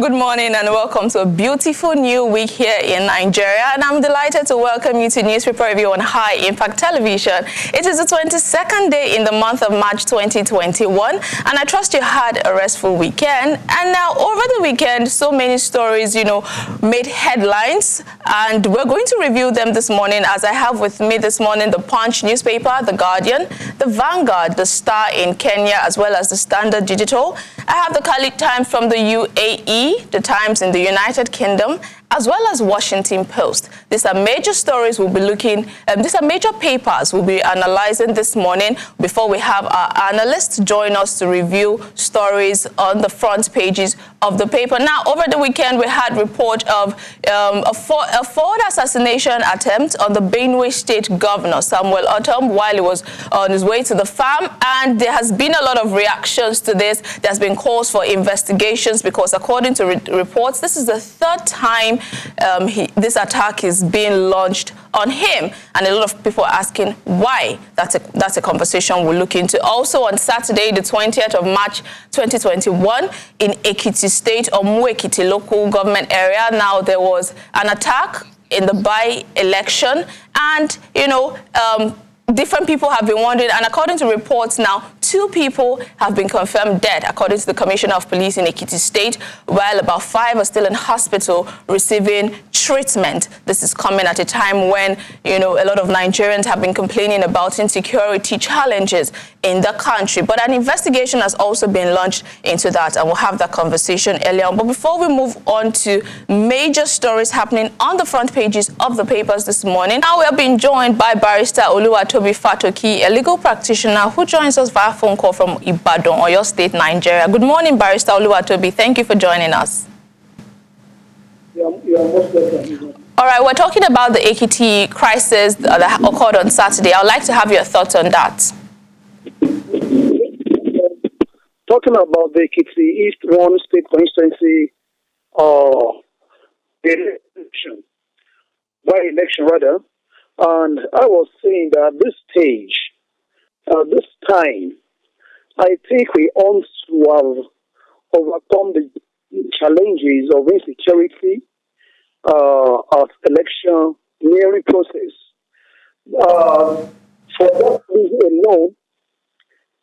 Good morning and welcome to a beautiful new week here in Nigeria, and I'm delighted to welcome you to Newspaper Review on High Impact Television. It is the 22nd day in the month of March 2021, and I trust you had a restful weekend. And now over the weekend, so many stories, made headlines, and we're going to review them this morning, as I have with me this morning the Punch newspaper, the Guardian, the Vanguard, the Star in Kenya, as well as the Standard Digital. I have the Khalid Times from the UAE, the Times in the United Kingdom, as well as Washington Post. These are major stories we'll be these are major papers we'll be analyzing this morning before we have our analysts join us to review stories on the front pages of the paper. Now, over the weekend, we had report of a forward assassination attempt on the Benue State Governor, Samuel Otom, while he was on his way to the farm. And there has been a lot of reactions to this. There's been calls for investigations because, according to reports, this is the third time this attack is being launched on him, and a lot of people are asking why. That's a conversation we'll look into. Also on Saturday, the 20th of March 2021, in Ekiti State, or Ekiti local government area, now there was an attack in the by-election, and different people have been wondering, and according to reports now, 2 people have been confirmed dead, according to the Commissioner of Police in Ekiti State, while about 5 are still in hospital receiving treatment. This is coming at a time when, a lot of Nigerians have been complaining about insecurity challenges in the country. But an investigation has also been launched into that, and we'll have that conversation earlier on. But before we move on to major stories happening on the front pages of the papers this morning, now we are being joined by Barrister Oluwatobi Fatoki, a legal practitioner who joins us via phone call from Ibadan, Oyo State, Nigeria. Good morning, Barrister Oluwatobi. Thank you for joining us. You're most welcome. All right, we're talking about the AKTX crisis that occurred on Saturday. I'd like to have your thoughts on that. Talking about the Ekiti East 1 state constituency by-election rather, and I was saying that at this stage, this time, I think we ought to have overcome the challenges of insecurity of election nearing process. For that reason alone,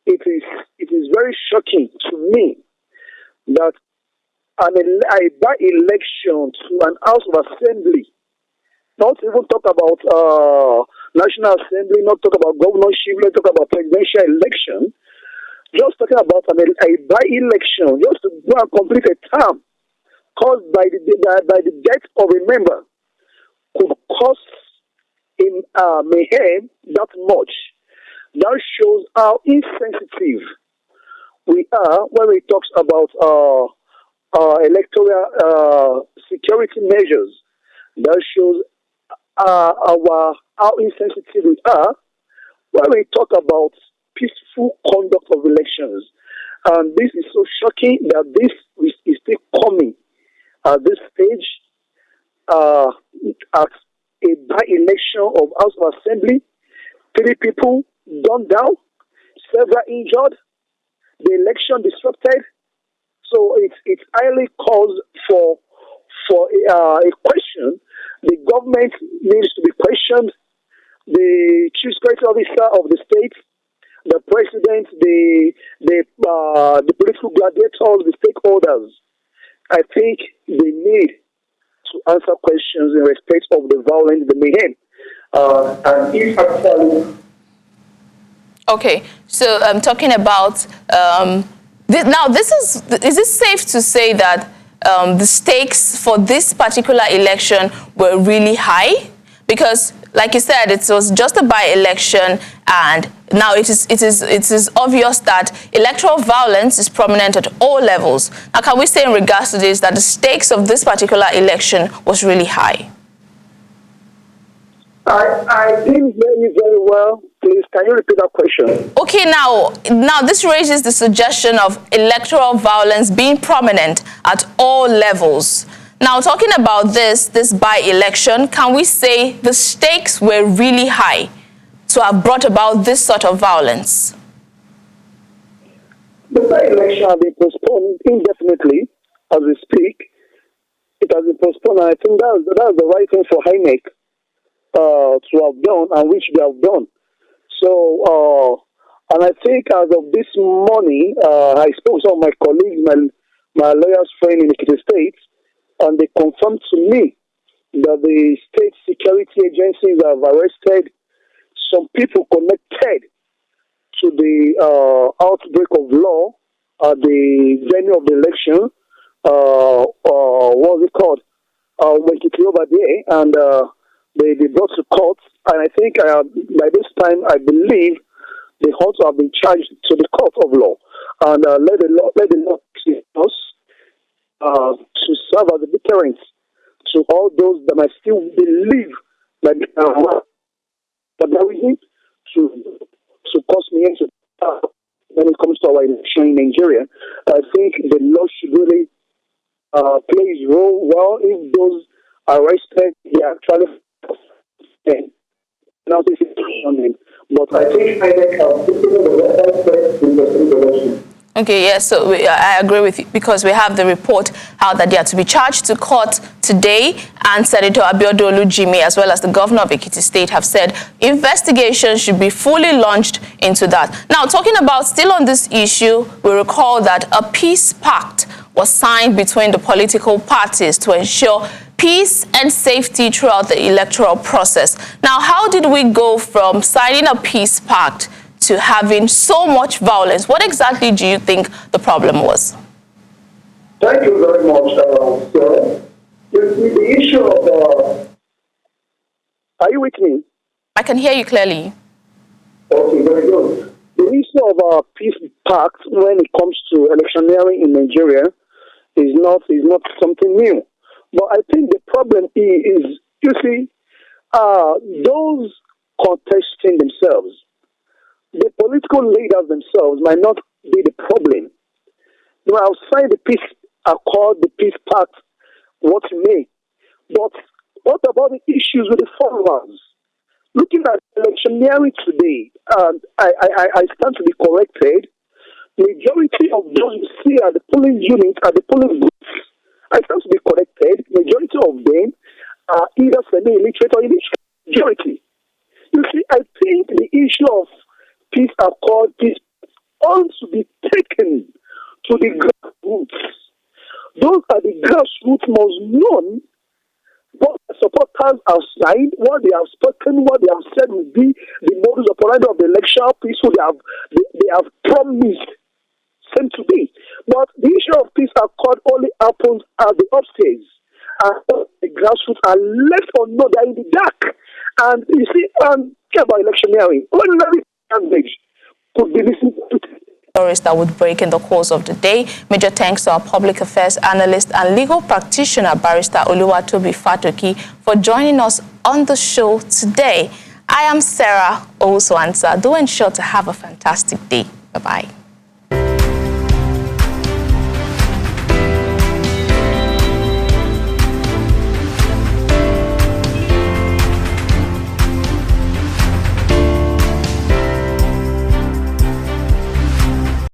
it is very shocking to me that a by-election to an House of Assembly, not even talk about National Assembly, not talk about governorship, not talk about presidential election, just talking about a by-election, just to go and complete a term caused by the death of a member could cause mayhem that much. That shows how insensitive we are when we talk about electoral security measures. That shows how insensitive we are when we talk about peaceful conduct of elections. And this is so shocking that this is still coming at this stage at a by-election of House of Assembly. 3 people gunned down, several injured, the election disrupted. So it's highly cause for a question. The government needs to be questioned. The chief security officer of the state, the president, the political gladiators, the stakeholders, I think they need to answer questions in respect of the violence, the mayhem. And if actually... Okay, so I'm talking about... now, is it safe to say that the stakes for this particular election were really high? Because, like you said, it was just a by-election, and now it is obvious that electoral violence is prominent at all levels. Now, can we say in regards to this that the stakes of this particular election was really high? I didn't hear you very well. Please, can you repeat that question? Okay, now this raises the suggestion of electoral violence being prominent at all levels. Now, talking about this by-election, can we say the stakes were really high to have brought about this sort of violence? The by-election has been postponed indefinitely as we speak. It has been postponed, and I think that's the right thing for INEC to have done, and which they have done. So, and I think as of this morning, I spoke to some of my colleagues, my lawyer's friend in the state, and they confirmed to me that the state security agencies have arrested some people connected to the outbreak of law at the venue of the election. What was it called? Over there, and they brought to court. And I think by this time, I believe they ought to have been charged to the court of law, and let the law see us to serve as a deterrent to all those that might still believe that to cause me into when it comes to our election in Nigeria. I think the law should really play its role well. If those arrested, they are actually now this is on them. But I think I think Okay, yes, so I agree with you, because we have the report how that they are to be charged to court today, and Senator Abiodun Olujimi, as well as the governor of Ekiti State, have said investigations should be fully launched into that. Now, talking about still on this issue, we recall that a peace pact was signed between the political parties to ensure peace and safety throughout the electoral process. Now, how did we go from signing a peace pact to having so much violence? What exactly do you think the problem was? Thank you very much, sir. The issue of... Are you with me? I can hear you clearly. Okay, very good. The issue of peace pact when it comes to electioneering in Nigeria is not something new. But I think the problem is, you see, those contesting themselves, the political leaders themselves might not be the problem. You know, outside the peace accord, the peace pact, what you may. But what about the issues with the followers? Looking at electioneering today, I stand to be corrected. Majority of those you see at the polling units, at the polling booths, I stand to be corrected. Majority of them are either semi-illiterate or illiterate. Majority. You see, I think the issue of peace accord, peace ought to be taken to the grassroots. Those are the grassroots most known what the supporters have signed, what they have spoken, what they have said will be the modus operandi of the electoral peace, so they have promised same to be. But the issue of peace accord only happens at the upstairs. And the grassroots are left unknown, they are in the dark. And you see, about electioneering, ordinary language could be listened to. Stories that would break in the course of the day. Major thanks to our public affairs analyst and legal practitioner, Barrister Oluwatobi Fatoki, for joining us on the show today. I am Sarah Owusu-Ansah. Do ensure to have a fantastic day. Bye-bye.